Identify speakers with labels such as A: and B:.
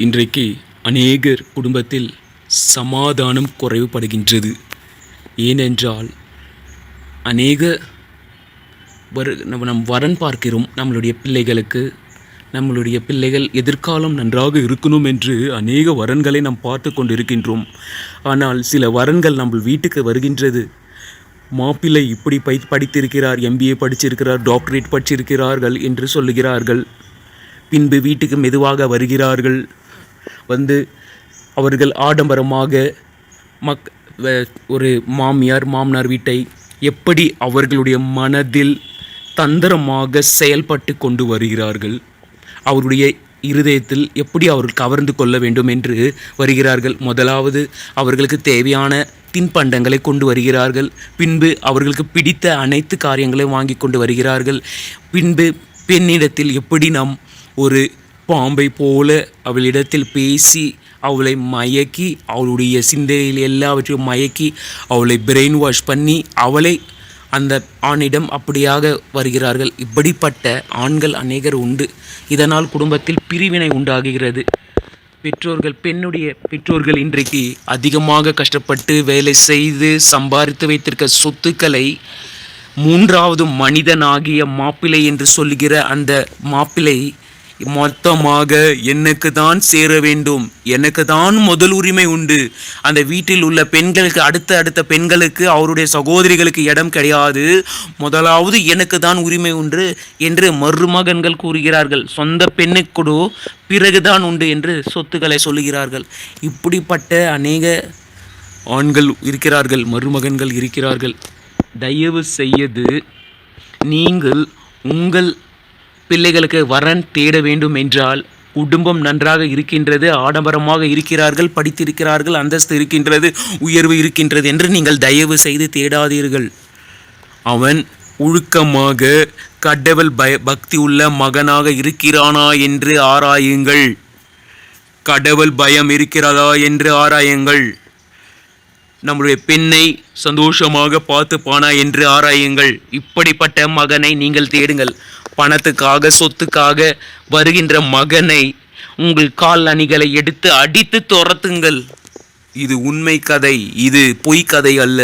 A: இன்றைக்கு அநேகர் குடும்பத்தில் சமாதானம் குறைவுபடுகின்றது. ஏனென்றால் அநேக நம் வரன் பார்க்கிறோம். நம்மளுடைய பிள்ளைகள் எதிர்காலம் நன்றாக இருக்கணும் என்று அநேக வரன்களை நாம் பார்த்து கொண்டிருக்கின்றோம். ஆனால் சில வரன்கள் நம்ம வீட்டுக்கு வருகின்றது. மாப்பிள்ளை இப்படி படித்திருக்கிறார், MBA படிச்சிருக்கிறார், டாக்டரேட் படிச்சிருக்கிறார்கள் என்று சொல்லுகிறார்கள். பின்பு வீட்டுக்கு மெதுவாக வருகிறார்கள். அவர்கள் ஆடம்பரமாக ஒரு மாமனார் வீட்டை எப்படி அவர்களுடைய மனதில் தந்திரமாக செயல்பட்டு கொண்டு வருகிறார்கள். அவருடைய இருதயத்தில் எப்படி அவர்கள் கவர்ந்து கொள்ள வேண்டும் என்று வருகிறார்கள். முதலாவது அவர்களுக்கு தேவையான தின்பண்டங்களை கொண்டு வருகிறார்கள். பின்பு அவர்களுக்கு பிடித்த அனைத்து காரியங்களையும் வாங்கி கொண்டு வருகிறார்கள். பின்பு பெண்ணிடத்தில் எப்படி நாம் ஒரு பாம்பை போல அவளிடத்தில் பேசி அவளை மயக்கி, அவளுடைய சிந்தையில் எல்லாவற்றையும் மயக்கி அவளை பிரெயின் வாஷ் பண்ணி அவளை அந்த ஆணிடம் அப்படியாக வருகிறார்கள். இப்படிப்பட்ட ஆண்கள் அநேகர் உண்டு. இதனால் குடும்பத்தில் பிரிவினை உண்டாகுகிறது. பெண்ணுடைய பெற்றோர்கள் இன்றைக்கு அதிகமாக கஷ்டப்பட்டு வேலை செய்து சம்பாதித்து வைத்திருக்க சொத்துக்களை மூன்றாவது மனிதனாகிய மாப்பிள்ளை என்று சொல்லுகிற அந்த மாப்பிள்ளை மொத்தமாக எனக்கு தான் சேர வேண்டும், எனக்கு தான் முதல் உரிமை உண்டு, அந்த வீட்டில் உள்ள பெண்களுக்கு அடுத்த பெண்களுக்கு அவருடைய சகோதரிகளுக்கு இடம் கிடையாது, முதலாவது எனக்கு தான் உரிமை உண்டு என்று மருமகன்கள் கூறுகிறார்கள். சொந்த பெண்ணுக்கு கூட பிறகுதான் உண்டு என்று சொத்துக்களை சொல்லுகிறார்கள். இப்படிப்பட்ட அநேக ஆண்கள் இருக்கிறார்கள், மருமகன்கள் இருக்கிறார்கள். தயவு செய்து நீங்கள் உங்கள் பிள்ளைகளுக்கு வரன் தேட வேண்டும் என்றால், குடும்பம் நன்றாக இருக்கின்றது, ஆடம்பரமாக இருக்கிறார்கள், படித்திருக்கிறார்கள், அந்தஸ்து இருக்கின்றது, உயர்வு இருக்கின்றது என்று நீங்கள் தயவு செய்து தேடாதீர்கள். அவன் ஒழுக்கமாக கடவுள் பக்தி உள்ள மகனாக இருக்கிறானா என்று ஆராயுங்கள். கடவுள் பயம் இருக்கிறதா என்று ஆராயுங்கள். நம்முடைய பெண்ணை சந்தோஷமாக பார்த்துப்பானா என்று ஆராயுங்கள். இப்படிப்பட்ட மகனை நீங்கள் தேடுங்கள். பணத்துக்காக சொத்துக்காக வருகின்ற மகனை உங்கள் கால் அணிகளை எடுத்து அடித்து துரத்துங்கள். இது உண்மை கதை, இது பொய் கதை அல்ல.